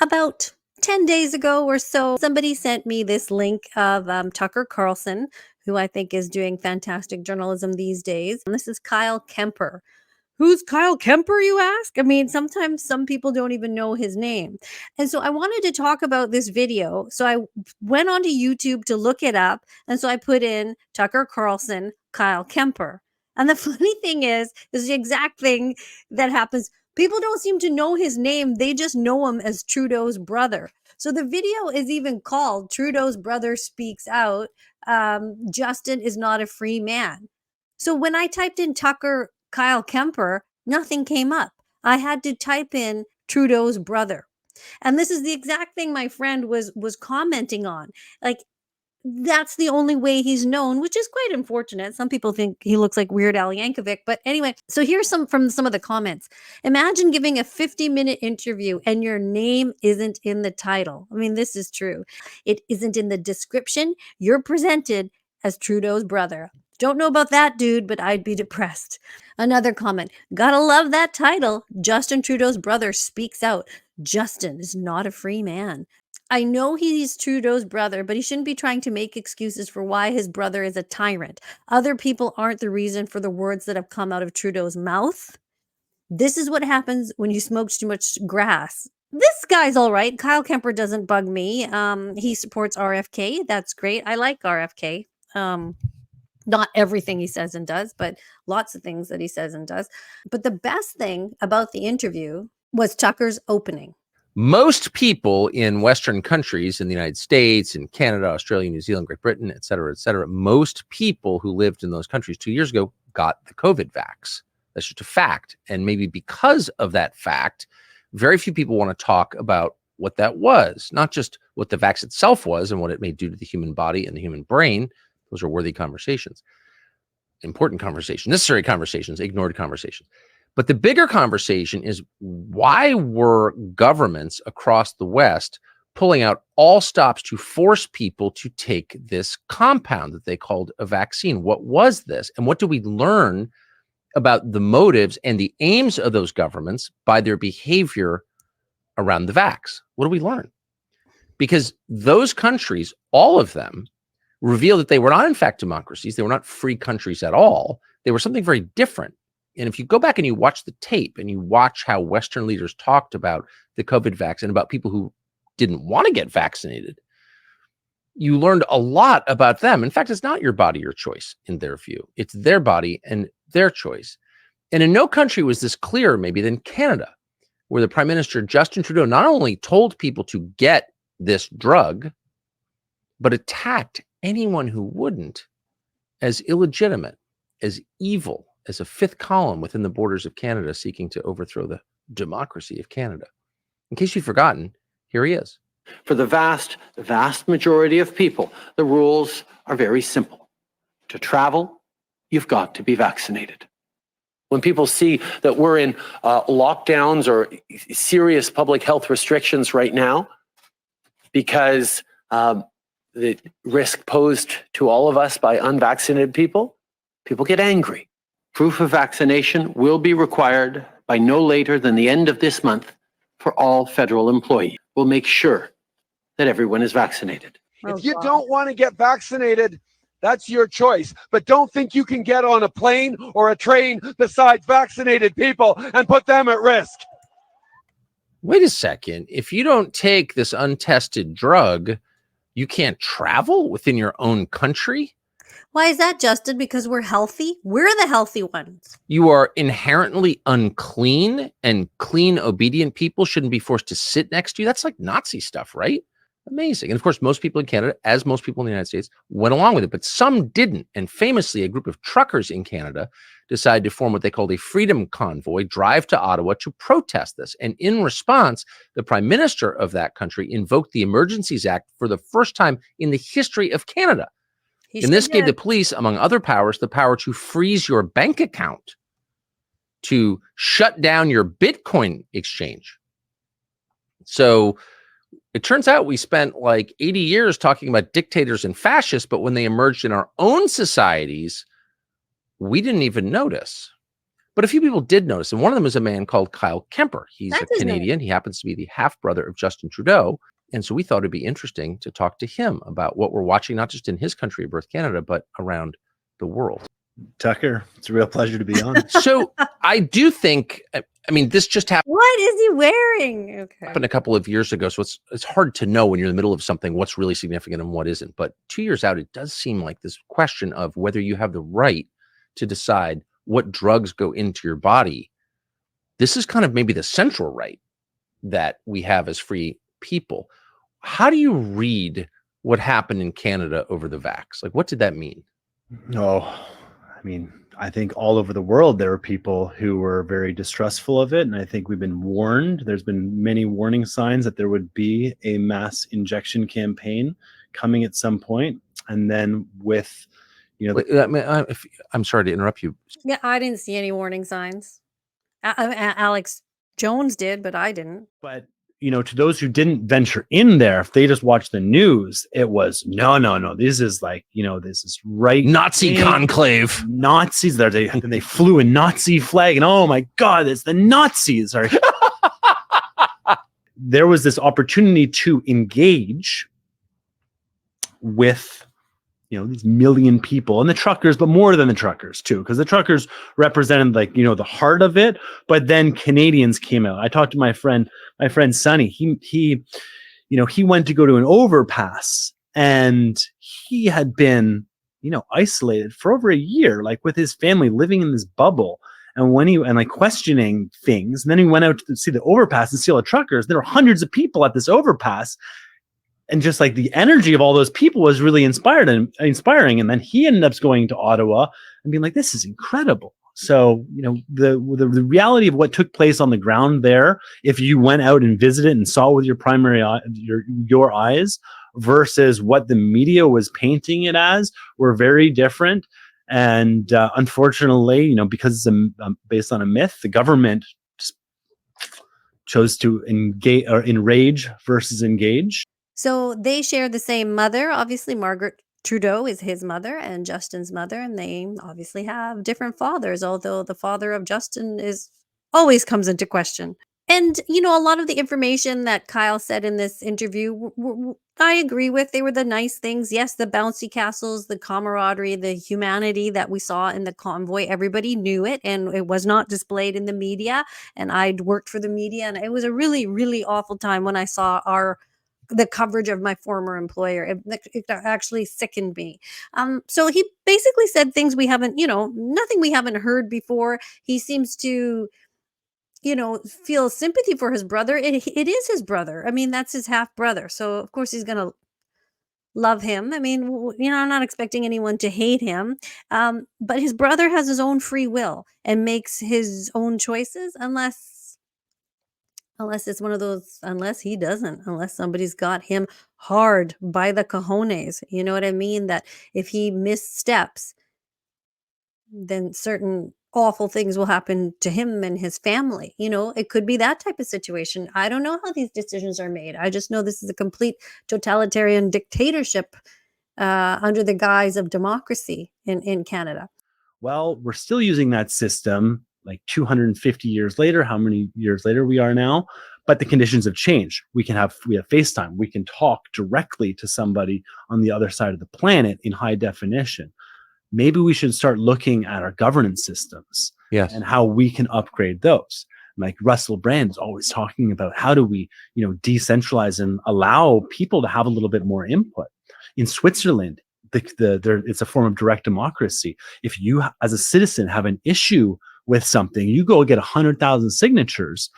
About 10 days ago or so, somebody sent me this link of Tucker Carlson, who I think is doing fantastic journalism these days. And this is Kyle Kemper. Who's Kyle Kemper, you ask? I mean, sometimes some people don't even know his name. And so I wanted to talk about this video. So I went onto YouTube to look it up. And so I put in Tucker Carlson, Kyle Kemper. And the funny thing is the exact thing that happens. People don't seem to know his name. They just know him as Trudeau's brother. So the video is even called Trudeau's Brother Speaks Out. Justin is not a free man. So when I typed in Tucker Kyle Kemper, nothing came up. I had to type in Trudeau's brother. And this is the exact thing my friend was commenting on. Like, that's the only way he's known, which is quite unfortunate. Some people think he looks like Weird Al Yankovic. But anyway, so here's some of the comments. Imagine giving a 50-minute interview and your name isn't in the title. I mean, this is true. It isn't in the description. You're presented as Trudeau's brother. Don't know about that, dude, but I'd be depressed. Another comment. Gotta love that title. Justin Trudeau's brother speaks out. Justin is not a free man. I know he's Trudeau's brother, but he shouldn't be trying to make excuses for why his brother is a tyrant. Other people aren't the reason for the words that have come out of Trudeau's mouth. This is what happens when you smoke too much grass. This guy's all right. Kyle Kemper doesn't bug me. He supports RFK. That's great. I like RFK. Not everything he says and does, but lots of things that he says and does. But the best thing about the interview was Tucker's opening. Most people in Western countries, in the United States, in Canada, Australia, New Zealand, Great Britain, et cetera, most people who lived in those countries 2 years ago got the COVID vax. That's just a fact. And maybe because of that fact, very few people want to talk about what that was, not just what the vax itself was and what it may do to the human body and the human brain. Those are worthy conversations, important conversations, necessary conversations, ignored conversations. But the bigger conversation is, why were governments across the West pulling out all stops to force people to take this compound that they called a vaccine? What was this? And what do we learn about the motives and the aims of those governments by their behavior around the vax? What do we learn? Because those countries, all of them, reveal that they were not, in fact, democracies. They were not free countries at all. They were something very different. And if you go back and you watch the tape and you watch how Western leaders talked about the COVID vaccine, about people who didn't want to get vaccinated, you learned a lot about them. In fact, it's not your body, your choice in their view. It's their body and their choice. And in no country was this clearer maybe than Canada, where the Prime Minister, Justin Trudeau, not only told people to get this drug, but attacked anyone who wouldn't as illegitimate, as evil, as a fifth column within the borders of Canada seeking to overthrow the democracy of Canada. In case you've forgotten, here he is. For the vast majority of people, the rules are very simple. To travel, you've got to be vaccinated. When people see that we're in lockdowns or serious public health restrictions right now, because the risk posed to all of us by unvaccinated people get angry. Proof of vaccination will be required by no later than the end of this month for all federal employees. We'll make sure that everyone is vaccinated. If you don't want to get vaccinated, that's your choice. But don't think you can get on a plane or a train beside vaccinated people and put them at risk. Wait a second. If you don't take this untested drug, you can't travel within your own country? Why is that, Justin? Because we're healthy? We're the healthy ones. You are inherently unclean, and clean, obedient people shouldn't be forced to sit next to you. That's like Nazi stuff, right? Amazing. And of course, most people in Canada, as most people in the United States, went along with it, but some didn't. And famously, a group of truckers in Canada decided to form what they called a freedom convoy, drive to Ottawa to protest this. And in response, the Prime Minister of that country invoked the Emergencies Act for the first time in the history of Canada. And this gave the police, among other powers, the power to freeze your bank account, to shut down your Bitcoin exchange. So it turns out we spent like 80 years talking about dictators and fascists, but when they emerged in our own societies, we didn't even notice. But But a few people did notice, and one of them is a man called Kyle Kemper. He's That's a his name. Canadian. He happens to be the half brother of Justin Trudeau. And so we thought it'd be interesting to talk to him about what we're watching, not just in his country of birth, Canada, but around the world. Tucker, it's a real pleasure to be on. So I do think, I mean, this just happened What is he wearing? Okay. a couple of years ago. So it's hard to know when you're in the middle of something what's really significant and what isn't. But 2 years out, it does seem like this question of whether you have the right to decide what drugs go into your body. This is kind of maybe the central right that we have as free people. How do you read what happened in Canada over the vax? Like, what did that mean? Oh, I mean, I think all over the world, there were people who were very distrustful of it. And I think we've been warned. There's been many warning signs that there would be a mass injection campaign coming at some point. And then with, I'm sorry to interrupt you. Yeah, I didn't see any warning signs. Alex Jones did, but I didn't. But to those who didn't venture in there, if they just watched the news, it was no. This is like, this is right. Nazi conclave. Nazis there. They flew a Nazi flag, and oh my God, it's the Nazis. There was this opportunity to engage with these million people and the truckers, but more than the truckers too, because the truckers represented the heart of it. But then Canadians came out. I talked to my friend Sonny. He went to go to an overpass, and he had been isolated for over a year, like with his family, living in this bubble. And when questioning things, and then he went out to see the overpass and see all the truckers. There were hundreds of people at this overpass. And just like the energy of all those people was really inspiring. And then he ended up going to Ottawa and being like, this is incredible. So, the reality of what took place on the ground there, if you went out and visited and saw with your primary eye, your eyes, versus what the media was painting it as, were very different. And unfortunately, because it's based on a myth, the government just chose to engage or enrage versus engage. So they share the same mother. Obviously, Margaret Trudeau is his mother and Justin's mother, and they obviously have different fathers, although the father of Justin always comes into question. And, a lot of the information that Kyle said in this interview, I agree with. They were the nice things. Yes, the bouncy castles, the camaraderie, the humanity that we saw in the convoy. Everybody knew it, and it was not displayed in the media. And I'd worked for the media, and it was a really, really awful time when I saw the coverage of my former employer. It actually sickened me. So he basically said things we haven't, nothing we haven't heard before. He seems to, feel sympathy for his brother. It is his brother. I mean, that's his half brother. So of course he's going to love him. I mean, I'm not expecting anyone to hate him. But his brother has his own free will and makes his own choices unless it's one of those, unless he doesn't, unless somebody's got him hard by the cojones. You know what I mean? That if he missteps, then certain awful things will happen to him and his family. It could be that type of situation. I don't know how these decisions are made. I just know this is a complete totalitarian dictatorship under the guise of democracy in Canada. Well, we're still using that system like 250 years later, how many years later we are now, but the conditions have changed. We have FaceTime. We can talk directly to somebody on the other side of the planet in high definition. Maybe we should start looking at our governance systems and how we can upgrade those. Like Russell Brand is always talking about how do we, decentralize and allow people to have a little bit more input. In Switzerland, it's a form of direct democracy. If you, as a citizen, have an issue with something, you go get 100,000 signatures,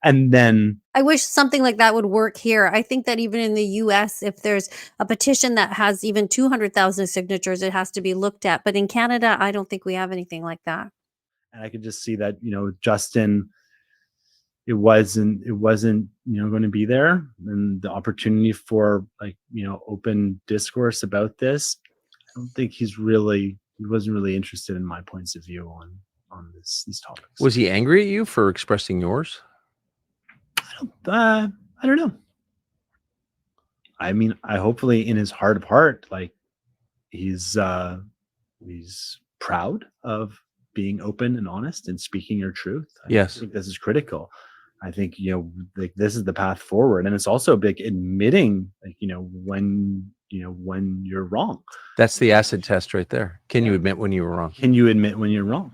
and then I wish something like that would work here. I think that even in the US, if there's a petition that has even 200,000 signatures, it has to be looked at. But in Canada, I don't think we have anything like that. And I could just see that, Justin, it wasn't, going to be there, and the opportunity for open discourse about this. I don't think he wasn't really interested in my points of view on these topics. Was he angry at you for expressing yours? I don't know. I mean, hopefully in his heart of heart, like he's proud of being open and honest and speaking your truth. Yes. I think this is critical. I think, like, this is the path forward. And it's also big admitting, like, when you're wrong. That's the acid test right there. Can you admit when you were wrong? Can you admit when you're wrong?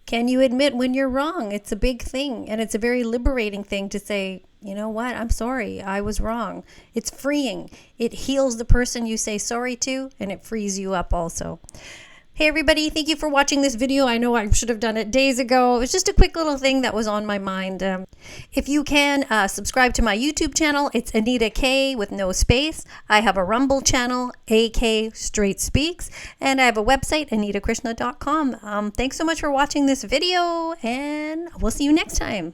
Can you admit when you're wrong? It's a big thing, and it's a very liberating thing to say, you know what, I'm sorry, I was wrong. It's freeing. It heals the person you say sorry to, and it frees you up also. Hey everybody, thank you for watching this video. I know I should have done it days ago. It was just a quick little thing that was on my mind. If you can, subscribe to my YouTube channel. It's Anita K with no space. I have a Rumble channel, AK Straight Speaks, and I have a website, anitakrishna.com. Thanks so much for watching this video, and we'll see you next time.